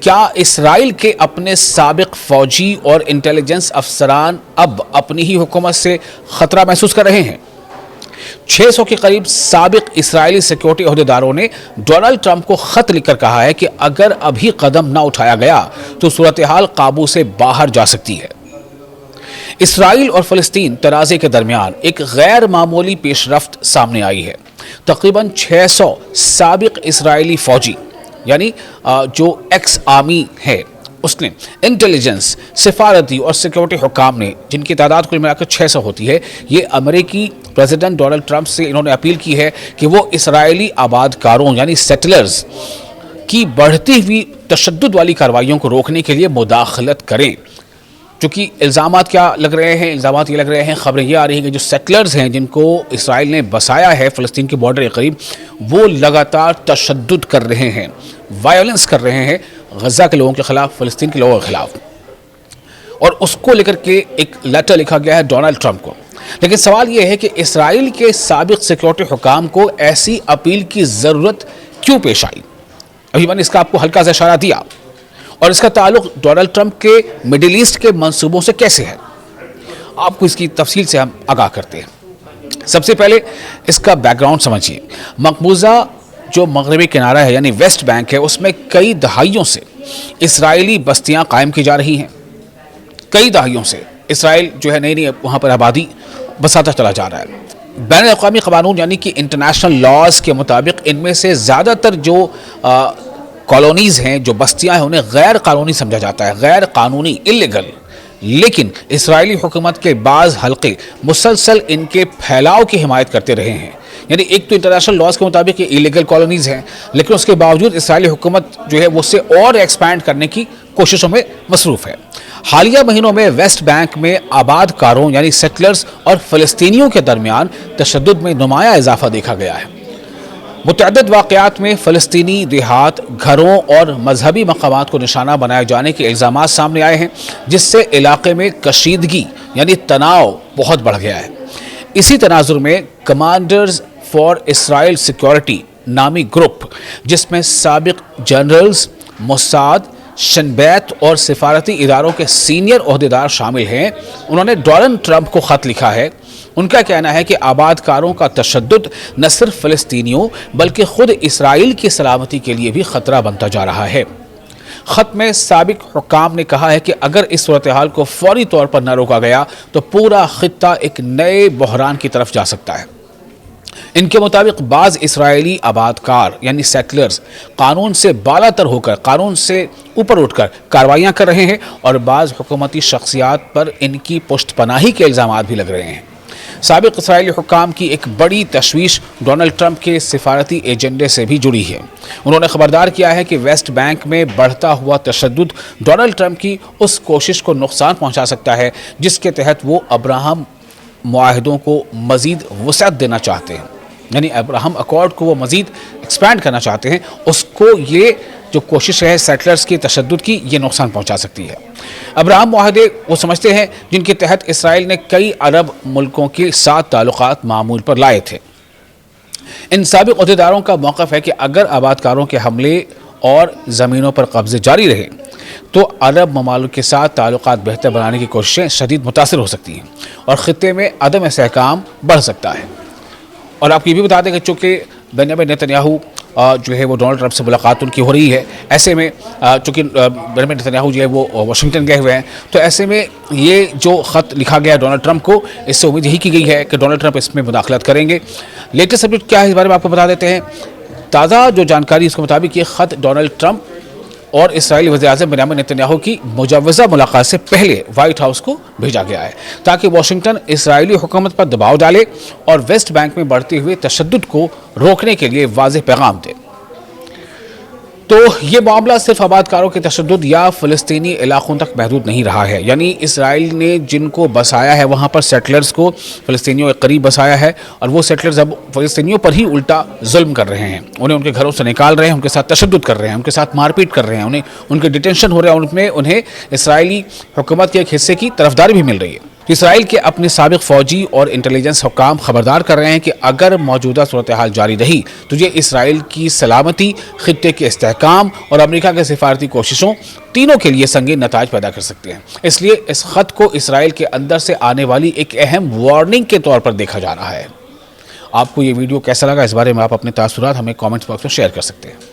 کیا اسرائیل کے اپنے سابق فوجی اور انٹیلیجنس افسران اب اپنی ہی حکومت سے خطرہ محسوس کر رہے ہیں؟ 600 کے قریب سابق اسرائیلی سیکیورٹی عہدیداروں نے ڈونلڈ ٹرمپ کو خط لکھ کر کہا ہے کہ اگر ابھی قدم نہ اٹھایا گیا تو صورتحال قابو سے باہر جا سکتی ہے۔ اسرائیل اور فلسطین تنازع کے درمیان ایک غیر معمولی پیش رفت سامنے آئی ہے۔ تقریباً 600 سابق اسرائیلی فوجی یعنی جو ایکس آرمی ہے اس نے انٹیلیجنس، سفارتی اور سیکیورٹی حکام نے، جن کی تعداد کل ملا کر 600 ہوتی ہے، یہ امریکی پریزیڈنٹ ڈونلڈ ٹرمپ سے انہوں نے اپیل کی ہے کہ وہ اسرائیلی آباد کاروں یعنی سیٹلرز کی بڑھتی ہوئی تشدد والی کارروائیوں کو روکنے کے لیے مداخلت کریں۔ چونکہ الزامات کیا لگ رہے ہیں؟ الزامات یہ لگ رہے ہیں، خبریں یہ آ رہی ہیں کہ جو سیٹلرز ہیں جن کو اسرائیل نے بسایا ہے فلسطین کے بارڈر کے قریب، وہ لگاتار تشدد کر رہے ہیں، وائلنس کر رہے ہیں غزہ کے لوگوں کے خلاف، فلسطین کے لوگوں کے خلاف، اور اس کو لے کر کے ایک لیٹر لکھا گیا ہے ڈونلڈ ٹرمپ کو۔ لیکن سوال یہ ہے کہ اسرائیل کے سابق سیکیورٹی حکام کو ایسی اپیل کی ضرورت کیوں پیش آئی؟ ابھی میں نے اس کا آپ کو ہلکا سا اشارہ دیا، اور اس کا تعلق ڈونلڈ ٹرمپ کے مڈل ایسٹ کے منصوبوں سے کیسے ہے، آپ کو اس کی تفصیل سے ہم آگاہ کرتے ہیں۔ سب سے پہلے اس کا بیک گراؤنڈ سمجھیے۔ مقبوضہ جو مغربی کنارہ ہے یعنی ویسٹ بینک ہے، اس میں کئی دہائیوں سے اسرائیلی بستیاں قائم کی جا رہی ہیں۔ کئی دہائیوں سے اسرائیل جو ہے نئی وہاں پر آبادی بساتا چلا جا رہا ہے۔ بین الاقوامی قانون یعنی کہ انٹرنیشنل لاز کے مطابق ان میں سے زیادہ تر جو کالونیز ہیں، جو بستیاں ہیں، انہیں غیر قانونی سمجھا جاتا ہے، غیر قانونی، اللیگل۔ لیکن اسرائیلی حکومت کے بعض حلقے مسلسل ان کے پھیلاؤ کی حمایت کرتے رہے ہیں۔ یعنی ایک تو انٹرنیشنل لاز کے مطابق یہ اللیگل کالونیز ہیں، لیکن اس کے باوجود اسرائیلی حکومت جو ہے وہ اسے اور ایکسپینڈ کرنے کی کوششوں میں مصروف ہے۔ حالیہ مہینوں میں ویسٹ بینک میں آباد کاروں یعنی سیٹلرز اور فلسطینیوں کے درمیان تشدد میں نمایاں اضافہ دیکھا گیا ہے۔ متعدد واقعات میں فلسطینی دیہات، گھروں اور مذہبی مقامات کو نشانہ بنائے جانے کے الزامات سامنے آئے ہیں، جس سے علاقے میں کشیدگی یعنی تناؤ بہت بڑھ گیا ہے۔ اسی تناظر میں کمانڈرز فار اسرائیل سیکیورٹی نامی گروپ، جس میں سابق جنرلز، موساد، شن بیت اور سفارتی اداروں کے سینئر عہدیدار شامل ہیں، انہوں نے ڈونلڈ ٹرمپ کو خط لکھا ہے۔ ان کا کہنا ہے کہ آباد کاروں کا تشدد نہ صرف فلسطینیوں بلکہ خود اسرائیل کی سلامتی کے لیے بھی خطرہ بنتا جا رہا ہے۔ خط میں سابق حکام نے کہا ہے کہ اگر اس صورتحال کو فوری طور پر نہ روکا گیا تو پورا خطہ ایک نئے بحران کی طرف جا سکتا ہے۔ ان کے مطابق بعض اسرائیلی آباد کار یعنی سیٹلرز قانون سے بالا تر ہو کر، قانون سے اوپر اٹھ کر کارروائیاں کر رہے ہیں، اور بعض حکومتی شخصیات پر ان کی پشت پناہی کے الزامات بھی لگ رہے ہیں۔ سابق اسرائیلی حکام کی ایک بڑی تشویش ڈونلڈ ٹرمپ کے سفارتی ایجنڈے سے بھی جڑی ہے۔ انہوں نے خبردار کیا ہے کہ ویسٹ بینک میں بڑھتا ہوا تشدد ڈونلڈ ٹرمپ کی اس کوشش کو نقصان پہنچا سکتا ہے جس کے تحت وہ ابراہم معاہدوں کو مزید وسعت دینا چاہتے ہیں، یعنی ابراہم اکارڈ کو وہ مزید ایکسپینڈ کرنا چاہتے ہیں۔ اس کو یہ جو کوشش ہے سیٹلرز کی تشدد کی، یہ نقصان پہنچا سکتی ہے۔ ابراہم معاہدے وہ سمجھتے ہیں جن کے تحت اسرائیل نے کئی عرب ملکوں کے ساتھ تعلقات معمول پر لائے تھے۔ ان سابق عہدیداروں کا موقف ہے کہ اگر آباد کاروں کے حملے اور زمینوں پر قبضے جاری رہے تو عرب ممالک کے ساتھ تعلقات بہتر بنانے کی کوششیں شدید متاثر ہو سکتی ہیں اور خطے میں عدم استحکام بڑھ سکتا ہے۔ اور آپ کو یہ بھی بتا دیں کہ چونکہ بنیامین نیتنیاہو جو ہے وہ ڈونلڈ ٹرمپ سے ملاقات ان کی ہو رہی ہے، ایسے میں چونکہ بنیامین نیتنیاہو جو ہے وہ واشنگٹن گئے ہوئے ہیں، تو ایسے میں یہ جو خط لکھا گیا ڈونلڈ ٹرمپ کو، اس سے امید یہی کی گئی ہے کہ ڈونلڈ ٹرمپ اس میں مداخلت کریں گے۔ لیٹسٹ اپڈیٹ کیا ہے اس بارے میں آپ کو بتا دیتے ہیں۔ تازہ جو جانکاری اس کے مطابق یہ خط ڈونلڈ ٹرمپ اور اسرائیلی وزیر اعظم بنیامین نیتنیاہو کی مجوزہ ملاقات سے پہلے وائٹ ہاؤس کو بھیجا گیا ہے تاکہ واشنگٹن اسرائیلی حکومت پر دباؤ ڈالے اور ویسٹ بینک میں بڑھتے ہوئے تشدد کو روکنے کے لیے واضح پیغام دے۔ تو یہ معاملہ صرف آباد کاروں کے تشدد یا فلسطینی علاقوں تک محدود نہیں رہا ہے، یعنی اسرائیل نے جن کو بسایا ہے وہاں پر سیٹلرز کو فلسطینیوں کے قریب بسایا ہے، اور وہ سیٹلرز اب فلسطینیوں پر ہی الٹا ظلم کر رہے ہیں، انہیں ان کے گھروں سے نکال رہے ہیں، ان کے ساتھ تشدد کر رہے ہیں، ان کے ساتھ مار پیٹ کر رہے ہیں، ان کے ڈیٹینشن ہو رہے ہیں، انہیں اسرائیلی حکومت کے ایک حصے کی طرفداری بھی مل رہی ہے۔ اسرائیل کے اپنے سابق فوجی اور انٹیلیجنس حکام خبردار کر رہے ہیں کہ اگر موجودہ صورتحال جاری رہی تو یہ اسرائیل کی سلامتی، خطے کے استحکام اور امریکہ کے سفارتی کوششوں تینوں کے لیے سنگین نتائج پیدا کر سکتے ہیں۔ اس لیے اس خط کو اسرائیل کے اندر سے آنے والی ایک اہم وارننگ کے طور پر دیکھا جا رہا ہے۔ آپ کو یہ ویڈیو کیسا لگا، اس بارے میں آپ اپنے تاثرات ہمیں کامنٹس باکس میں شیئر کر سکتے ہیں۔